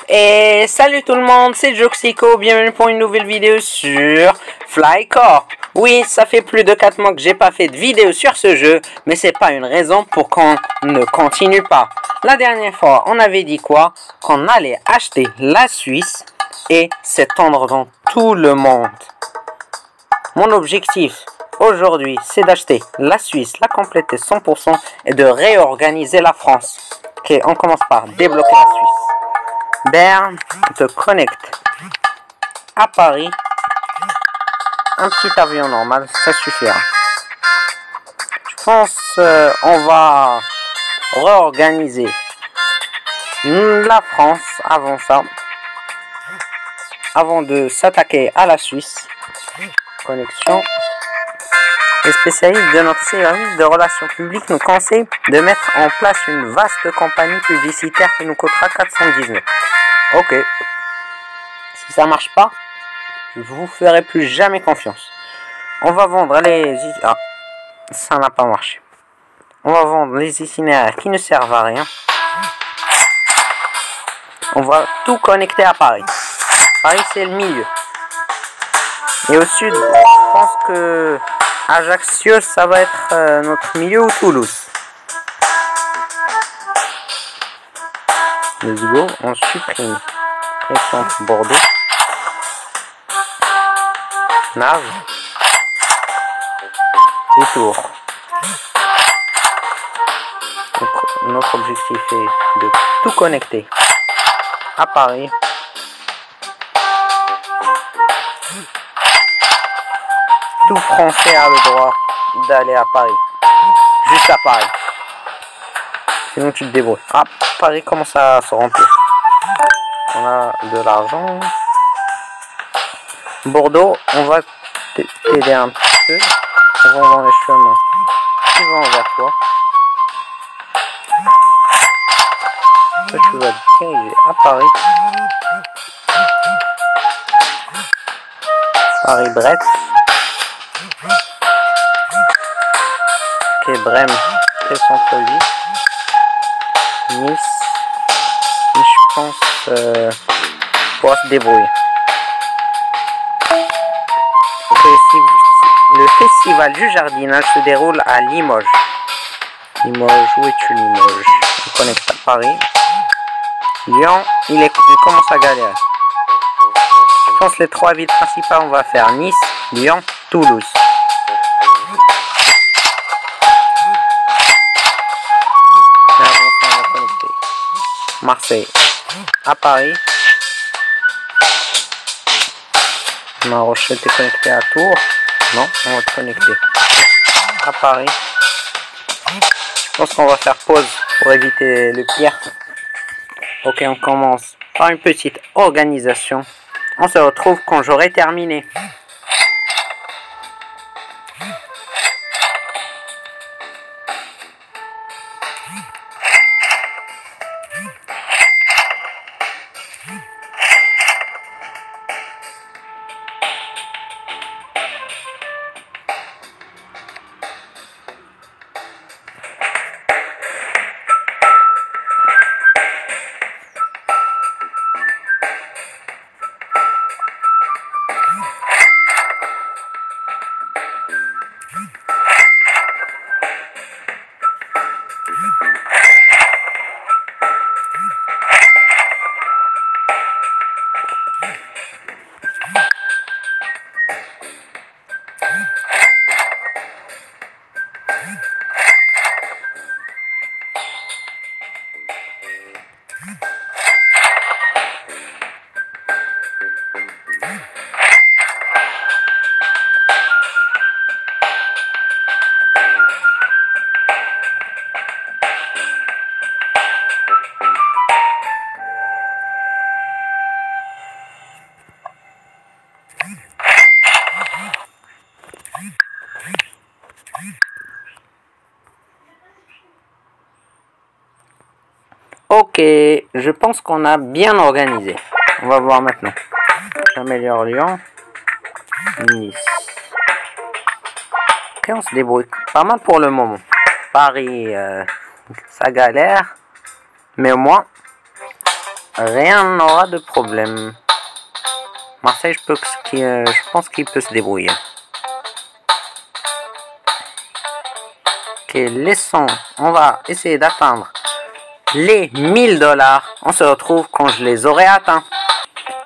Et salut tout le monde, c'est Joxico, bienvenue pour une nouvelle vidéo sur Flycorp. Oui, ça fait plus de 4 mois que j'ai pas fait de vidéo sur ce jeu, mais c'est pas une raison pour qu'on ne continue pas. La dernière fois, on avait dit quoi? Qu'on allait acheter la Suisse et s'étendre dans tout le monde. Mon objectif aujourd'hui, c'est d'acheter la Suisse, la compléter 100% et de réorganiser la France. Ok, on commence par débloquer la Suisse. Berne te connecte à Paris. Un petit avion normal, ça suffira. Je pense on va réorganiser la France avant ça. Avant de s'attaquer à la Suisse. Connexion. Les spécialistes de notre service de relations publiques nous conseillent de mettre en place une vaste compagnie publicitaire qui nous coûtera 419. Ok. Si ça marche pas, je vous ferai plus jamais confiance. On va vendre les... Ah, ça n'a pas marché. On va vendre les itinéraires qui ne servent à rien. On va tout connecter à Paris. Paris, c'est le milieu. Et au sud, je pense que Ajaccio, ça va être notre milieu, ou Toulouse. Let's go, on supprime. Pression Bordeaux. Nave. Et Tours. Donc, notre objectif est de tout connecter à Paris. Tout Français a le droit d'aller à Paris. Juste à Paris. Sinon tu te débrouilles. Ah, Paris commence à se remplir. On a de l'argent. Bordeaux, on va t'aider un petit peu. On va dans les chemins qui vont vers toi. Toi, tu vas te diriger à Paris. Paris-Brest. Ok, Brême, c'est le centre-ville. Nice, je pense pourra se débrouiller. Ok, le festival du jardinage se déroule à Limoges. Limoges, où es-tu Limoges? On connecte à Paris. Lyon, il commence à galérer. Je pense que les 3 villes principales, on va faire Nice, Lyon, Toulouse. Marseille à Paris. La Rochelle est connectée à Tours. Non, on va te connecter à Paris. Je pense qu'on va faire pause pour éviter le pire. Ok, on commence par une petite organisation. On se retrouve quand j'aurai terminé. Ok, je pense qu'on a bien organisé. On va voir maintenant. J'améliore Lyon. Nice. Ok, on se débrouille pas mal pour le moment. Paris, ça galère. Mais au moins, rien n'aura de problème. Marseille, je pense qu'il peut se débrouiller. Ok, laissons. On va essayer d'atteindre les 1000 $. On se retrouve quand je les aurai atteints.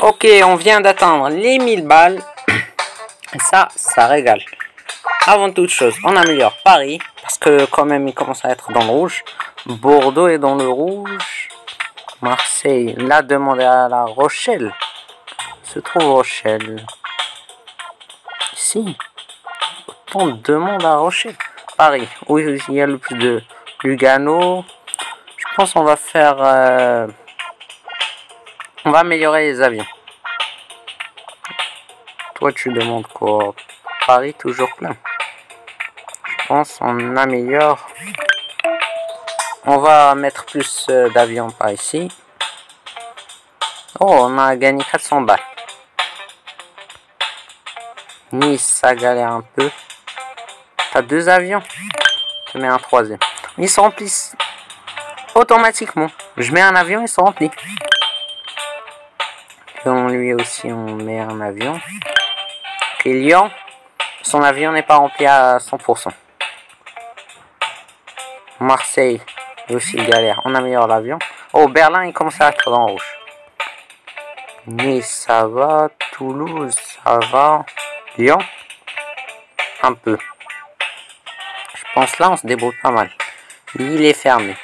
Ok, on vient d'atteindre les 1000 balles. Et ça régale. Avant toute chose, on améliore Paris. Parce que quand même, il commence à être dans le rouge. Bordeaux est dans le rouge. Marseille, là, demandez à La Rochelle. Se trouve Rochelle. Ici. Autant de demandes à Rochelle. Paris, oui, il y a le plus de Lugano. Je pense qu'on va faire... on va améliorer les avions. Toi, tu demandes quoi? Paris, toujours plein. Je pense on améliore. On va mettre plus d'avions par ici. Oh, on a gagné 400 balles. Nice, ça galère un peu. T'as 2 avions. Je mets un 3e. Ils se remplissent automatiquement. Je mets un avion, il se remplit. Lyon, lui aussi, on met un avion. Et Lyon, son avion n'est pas rempli à 100%. Marseille, aussi galère. On améliore l'avion. Oh, Berlin, il commence à être dans le rouge. Nice, ça va. Toulouse, ça va. Lyon, un peu. Je pense là, on se débrouille pas mal. L'île est fermée.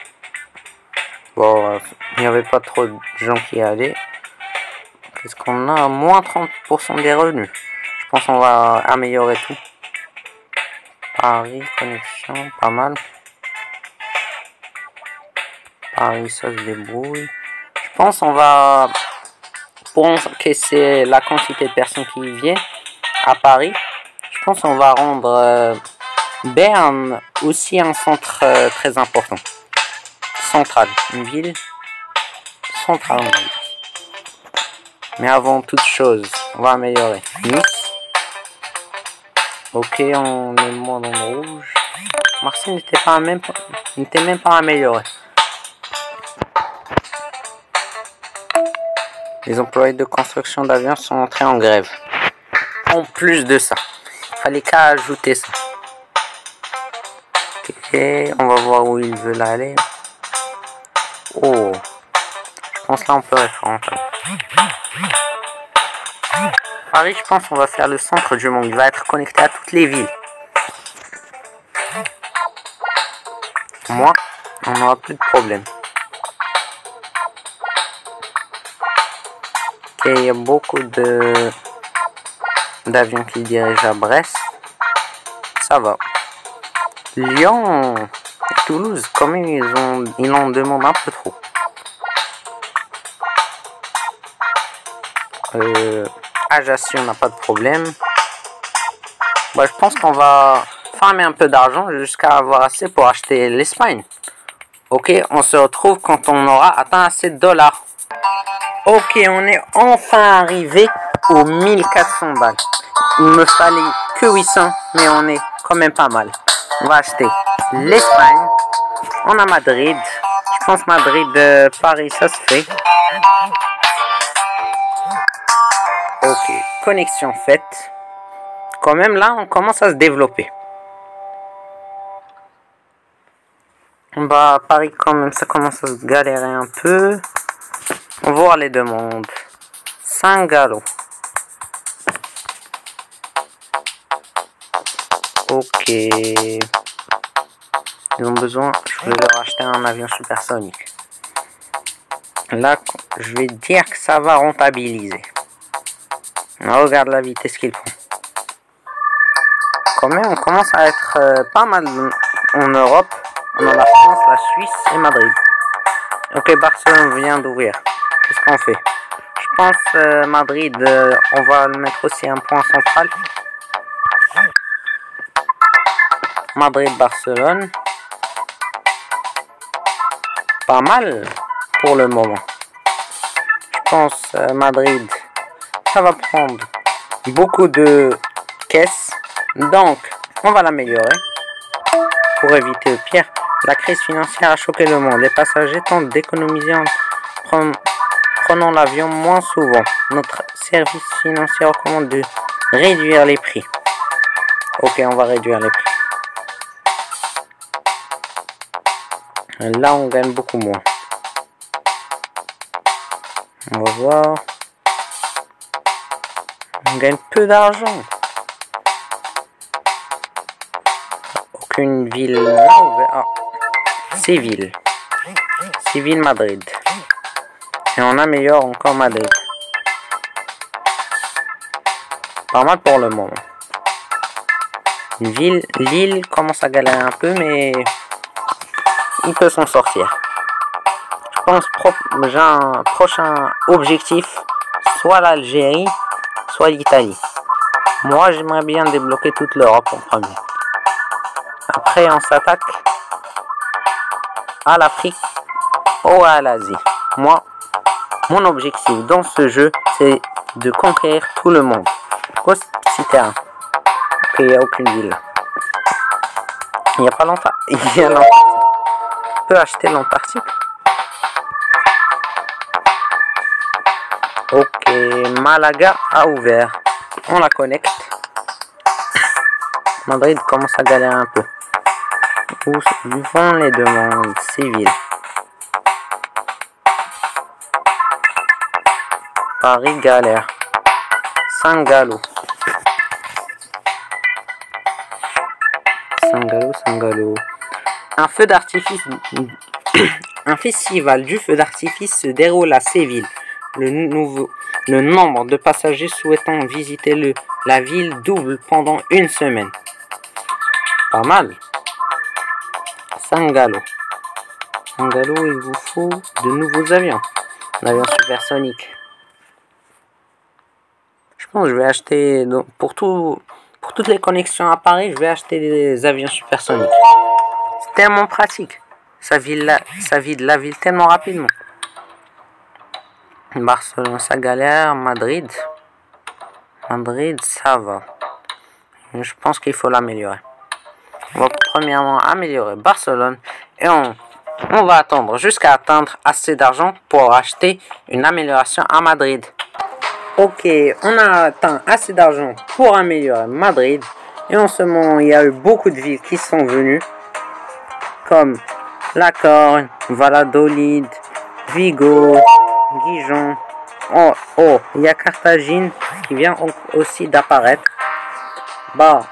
Bon, il n'y avait pas trop de gens qui y allaient. Qu'est-ce qu'on a? Moins 30% des revenus. Je pense qu'on va améliorer tout. Paris, connexion, pas mal. Paris, ça se débrouille. Je pense qu'on va, pour encaisser la quantité de personnes qui viennent à Paris, je pense qu'on va rendre Berne aussi un centre très important. Centrale, une ville centrale. Mais avant toute chose, on va améliorer Nice. Ok, on est moins dans le rouge. Marseille n'était même pas amélioré. Les employés de construction d'avions sont entrés en grève. En plus de ça, il fallait qu'à ajouter ça. Ok, on va voir où ils veulent aller. Oh, je pense là on peut être rentable. Paris, je pense qu'on va faire le centre du monde. Il va être connecté à toutes les villes. Moi, on n'aura plus de problème. Ok, il y a beaucoup d'avions qui dirigent à Brest. Ça va. Lyon et Toulouse, quand même, ils en demandent un peu trop. Ajaccio, on n'a pas de problème. Bah, je pense qu'on va farmer un peu d'argent jusqu'à avoir assez pour acheter l'Espagne. Ok, on se retrouve quand on aura atteint assez de $. Ok, on est enfin arrivé aux 1400 balles. Il me fallait que 800, mais on est quand même pas mal. On va acheter l'Espagne. On a Madrid. Je pense Madrid, Paris, ça se fait. Ok, connexion faite. Quand même là, on commence à se développer. Bah, Paris quand même, ça commence à se galérer un peu. On va voir les demandes. 5 galops. Ok. Ils ont besoin, je vais leur acheter un avion supersonique. Là, je vais dire que ça va rentabiliser. Regarde la vitesse qu'ils font. Quand même, on commence à être pas mal en Europe. On a la France, la Suisse et Madrid. Ok, Barcelone vient d'ouvrir. Qu'est-ce qu'on fait? Je pense Madrid, on va le mettre aussi un point central. Madrid-Barcelone. Pas mal pour le moment. Je pense Madrid, ça va prendre beaucoup de caisses. Donc, on va l'améliorer. Pour éviter le pire, la crise financière a choqué le monde. Les passagers tentent d'économiser Prenons l'avion moins souvent. Notre service financier recommande de réduire les prix. Ok, on va réduire les prix. Là, on gagne beaucoup moins. On va voir. On gagne peu d'argent. Aucune ville là ouverte. Ah, Séville. Séville, Madrid. Et on améliore encore Madrid. Pas mal pour le moment. Lille commence à galérer un peu, mais il peut s'en sortir. Je pense que j'ai un prochain objectif, soit l'Algérie, soit l'Italie. Moi, j'aimerais bien débloquer toute l'Europe en premier. Après, on s'attaque à l'Afrique ou à l'Asie. Moi, mon objectif dans ce jeu, c'est de conquérir tout le monde. Grosse terrain. Ok, il n'y a aucune ville. Il n'y a pas longtemps. Il y a l'Antarctique. On peut acheter l'Antarctique. Ok, Malaga a ouvert. On la connecte. Madrid commence à galérer un peu. Où vont les demandes civiles? Paris galère. Saint-Galo. Saint-Galo. Un feu d'artifice. Un festival du feu d'artifice se déroule à Séville. Le nombre de passagers souhaitant visiter la ville double pendant une semaine. Pas mal. Saint-Galo. Saint-Galo, il vous faut de nouveaux avions. Un avion supersonique. Je pense que je vais acheter, pour toutes les connexions à Paris, je vais acheter des avions supersoniques. C'est tellement pratique. Ça vide la ville tellement rapidement. Barcelone, ça galère. Madrid, ça va. Je pense qu'il faut l'améliorer. On va premièrement améliorer Barcelone et on va attendre jusqu'à atteindre assez d'argent pour acheter une amélioration à Madrid. Ok, on a atteint assez d'argent pour améliorer Madrid. Et en ce moment, il y a eu beaucoup de villes qui sont venues. Comme La Corne, Valladolid, Vigo, Dijon. Oh, il y a Carthagine qui vient aussi d'apparaître. Bah,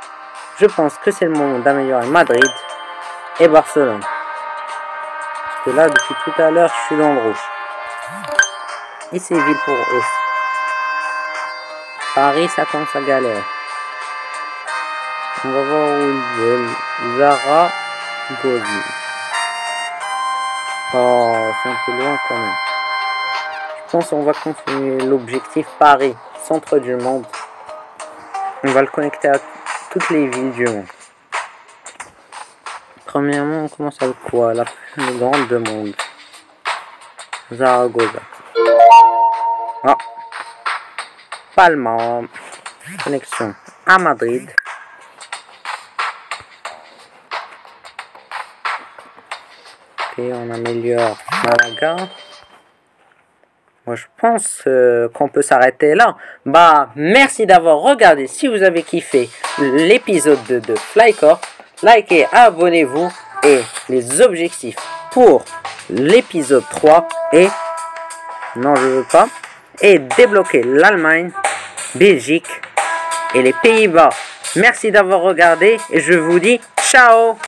je pense que c'est le moment d'améliorer Madrid et Barcelone. Parce que là, depuis tout à l'heure, je suis dans le rouge. Et c'est vide pour eux. Paris, ça commence à galérer. On va voir où ils veulent. Zaragoza. Oh, c'est un peu loin quand même. Je pense qu'on va continuer l'objectif Paris, centre du monde. On va le connecter à toutes les villes du monde. Premièrement, on commence avec quoi? La plus grande du monde. Zaragoza. Ah. Palma. Connexion à Madrid. Ok, on améliore Malaga. Moi, je pense qu'on peut s'arrêter là. Bah, merci d'avoir regardé. Si vous avez kiffé l'épisode 2 de Flycorp, likez, abonnez-vous. Et les objectifs pour l'épisode 3 et... Non, je veux pas. Et débloquer l'Allemagne, Belgique et les Pays-Bas. Merci d'avoir regardé et je vous dis ciao!